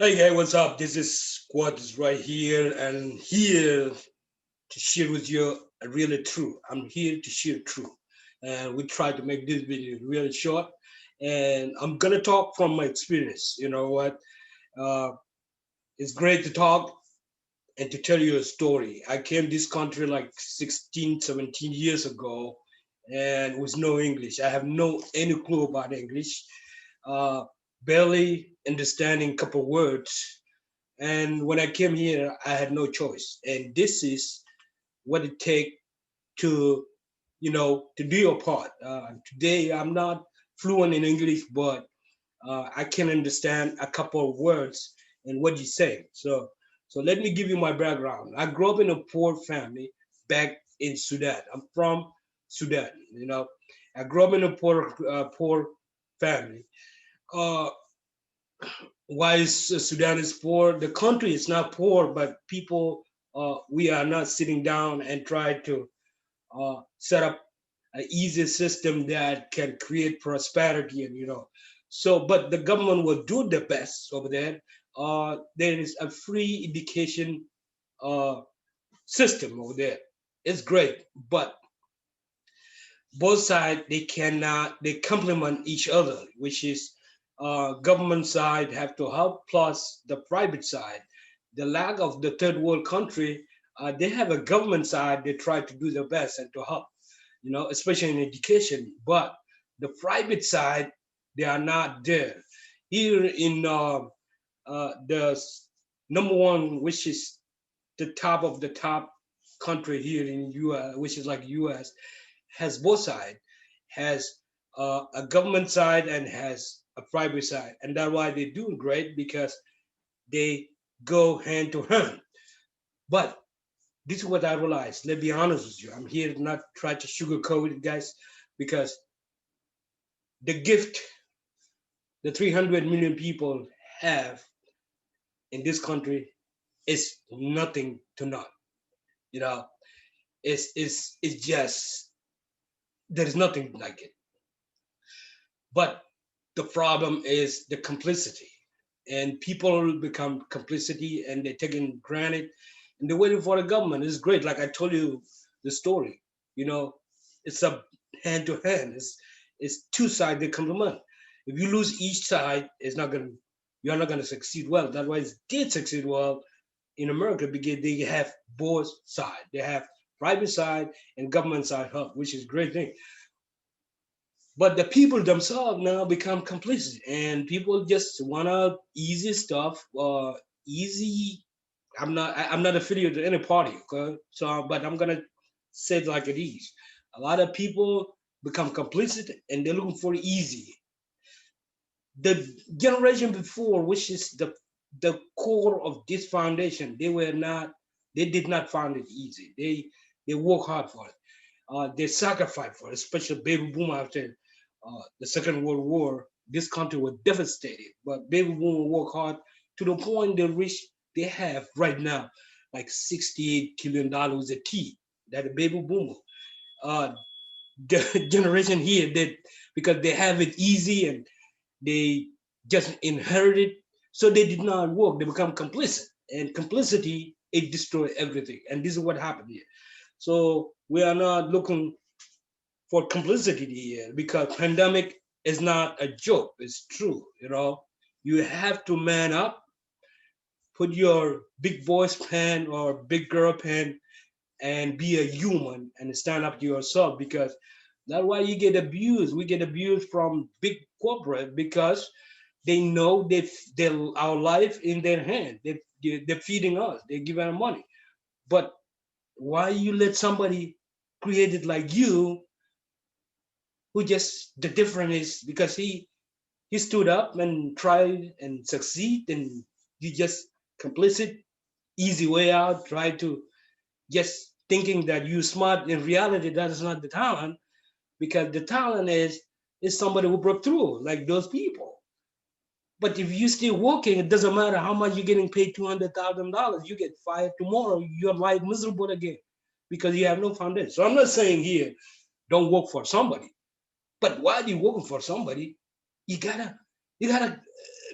Hey, what's up? This is Squad is right here and here to share with you a really true. I'm here to share true. And we try to make this video really short. And I'm gonna talk from my experience. You know what? Uh, it's great to talk and to tell you a story. I came this country like 16, 17 years ago and with no English. I have no any clue about English. Uh, Barely understanding a couple words, and when I came here, I had no choice. And this is what it takes to, to do your part. Today, I'm not fluent in English, but I can understand a couple of words and what you say. So let me give you my background. I grew up in a poor family back in Sudan. I'm from Sudan. I grew up in a poor family. Uh, why is Sudan is poor? The country is not poor, but people, we are not sitting down and try to set up an easy system that can create prosperity, and so. But the government will do the best over there. There is a free education uh, system over there. It's great, but both sides they complement each other, which is government side have to help plus the private side. The lack of the third world country, they have a government side, they try to do their best and to help, especially in education, but the private side, they are not there. Here in the number one, which is the top of the top country here in US, which is like US, has both sides, has a government side and has a private side, and that's why they're doing great because they go hand to hand. But this is what I realized. Let's be honest with you. I'm here to not try to sugarcoat it, guys, because the gift the 300 million people have in this country is nothing to none. You know, it's just there is nothing like it. But the problem is the complicity, and people become complicity, and they're taking granted, and they're waiting for the government. It's great, like I told you the story. You know, it's a hand to hand. It's two sides they complement. If you lose each side, it's not gonna you're not gonna succeed well. That's why it did succeed well in America because they have both sides. They have private side and government side help, which is a great thing. But the people themselves now become complicit, and people just wanna easy stuff, easy. I'm not affiliated to any party, okay? So, but I'm gonna say it like it is. A lot of people become complicit, and they're looking for easy. The generation before, which is the core of this foundation, they did not find it easy. They work hard for it. They sacrificed for it, especially baby boom after the Second World War. This country was devastated, but baby boom work hard to the point they have right now like $68 billion a key. That a baby boomer. Uh, the generation here that because they have it easy and they just inherited, so they did not work. They become complicit, and complicity it destroys everything. And this is what happened here. So we are not looking for complicity here because pandemic is not a joke. It's true. You have to man up, put your big boy's pen or big girl pen, and be a human and stand up to yourself because that's why you get abused. We get abused from big corporate because they know they our life in their hand. They're feeding us. They're giving us money. But why you let somebody created like you who just the difference is because he stood up and tried and succeed, and you just complicit, easy way out, try to just thinking that you smart. In reality, that is not the talent, because the talent is somebody who broke through, like those people. But if you still working, it doesn't matter how much you're getting paid $200,000. You get fired tomorrow, your life miserable again because you have no foundation. So I'm not saying here don't work for somebody, but while you're working for somebody, you gotta you gotta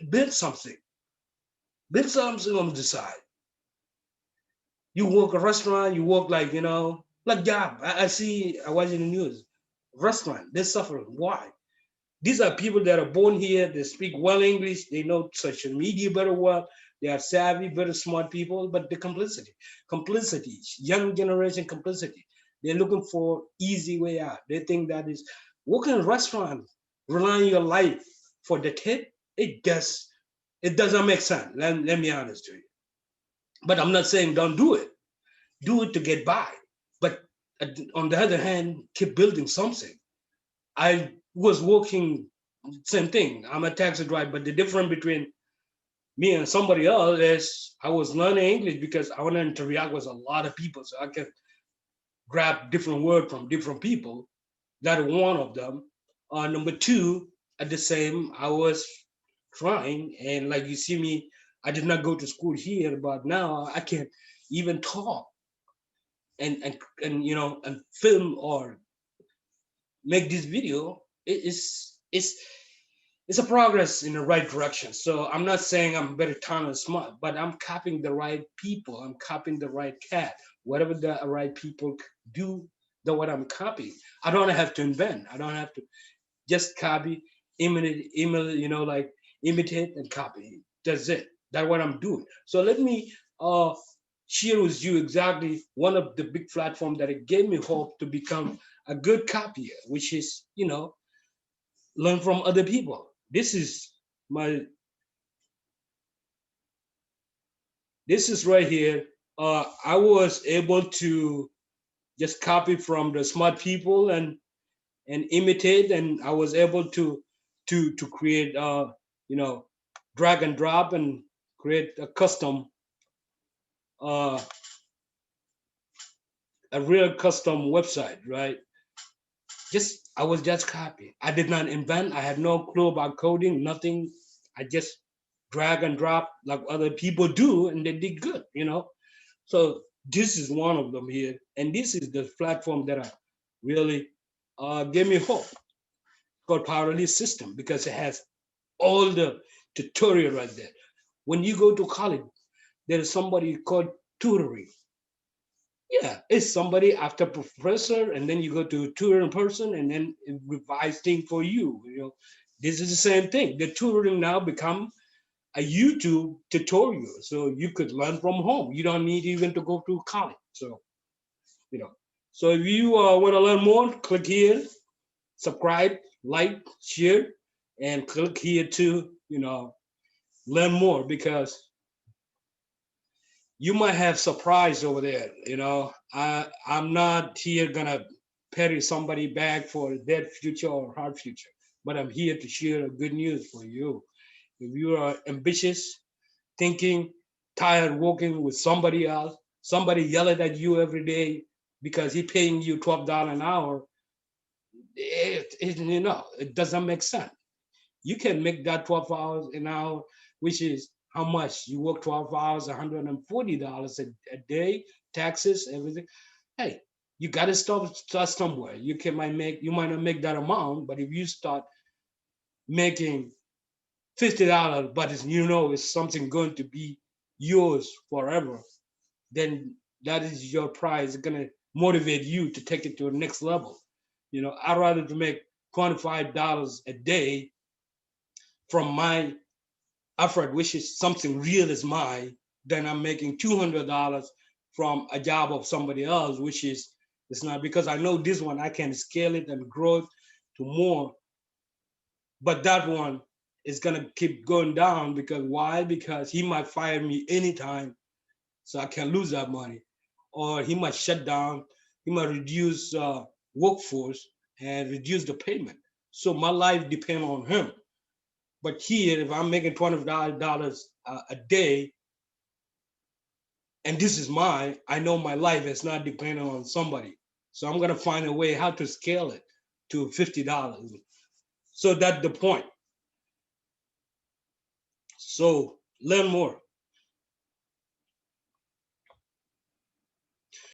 build something. Build something on the side. You work a restaurant, you work like, like job. I watch in the news. Restaurant, they suffer. Why? These are people that are born here, they speak well English, they know social media very well, they are savvy, very smart people, but the complicity, young generation complicity. They're looking for easy way out. They think that is working in a restaurant, relying your life for the tip, it doesn't make sense. Let me honest to you. But I'm not saying don't do it. Do it to get by. But on the other hand, keep building something. I was working, same thing. I'm a taxi driver, but the difference between me and somebody else is I was learning English because I wanted to interact with a lot of people, so I can grab different words from different people. That one of them. Number two, at the same, I was trying, and like you see me, I did not go to school here, but now I can even talk and and film or make this video. It's a progress in the right direction. So I'm not saying I'm very talented smart, but I'm copying the right people. I'm copying the right cat. Whatever the right people do, the what I'm copying. I don't have to invent. I don't have to just copy, imitate, like imitate and copy. That's it. That's what I'm doing. So let me share with you exactly one of the big platforms that it gave me hope to become a good copier, which is, learn from other people. My this is right here. I was able to just copy from the smart people and imitate, and I was able to create you know drag and drop and create a custom uh, a real custom website, right? Just I was just copying. I did not invent. I had no clue about coding, nothing. I just drag and drop like other people do, and they did good. So this is one of them here, and this is the platform that I really gave me hope. Called Powerly System because it has all the tutorial right there. When you go to college, there is somebody called tutoring. Yeah, it's somebody after professor, and then you go to a tutoring person, and then it revise thing for you. This is the same thing. The tutoring now become a YouTube tutorial, so you could learn from home. You don't need even to go to college. So you know. So if you want to learn more, click here, subscribe, like, share, and click here to learn more because you might have surprise over there. I'm not here gonna pay somebody back for their future or hard future, but I'm here to share good news for you. If you are ambitious, thinking, tired working with somebody else, somebody yelling at you every day because he paying you $12 an hour, it doesn't make sense. You can make that 12 hours an hour, which is how much you work 12 hours, $140 a day, taxes, everything. Hey, you got to start somewhere. You might not make that amount, but if you start making $50, but it's something going to be yours forever, then that is your prize. It's gonna motivate you to take it to the next level. I'd rather to make $25 a day from my effort, which is something real is mine, than I'm making $200 from a job of somebody else, which is it's not because I know this one I can scale it and grow it to more, but that one is gonna keep going down because why? Because he might fire me anytime, so I can lose that money, or he might shut down, he might reduce workforce and reduce the payment. So my life depends on him. But here, if I'm making $25 a day, and this is mine, I know my life is not dependent on somebody. So I'm gonna find a way how to scale it to $50. So that's the point. So learn more.